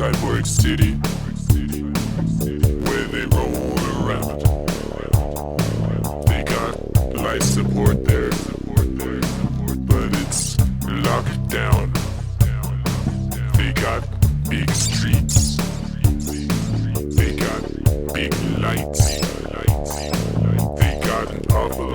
Cyborg City, where they roll around. They got life support there, but it's locked down. They got big streets. They got big lights. They got an awful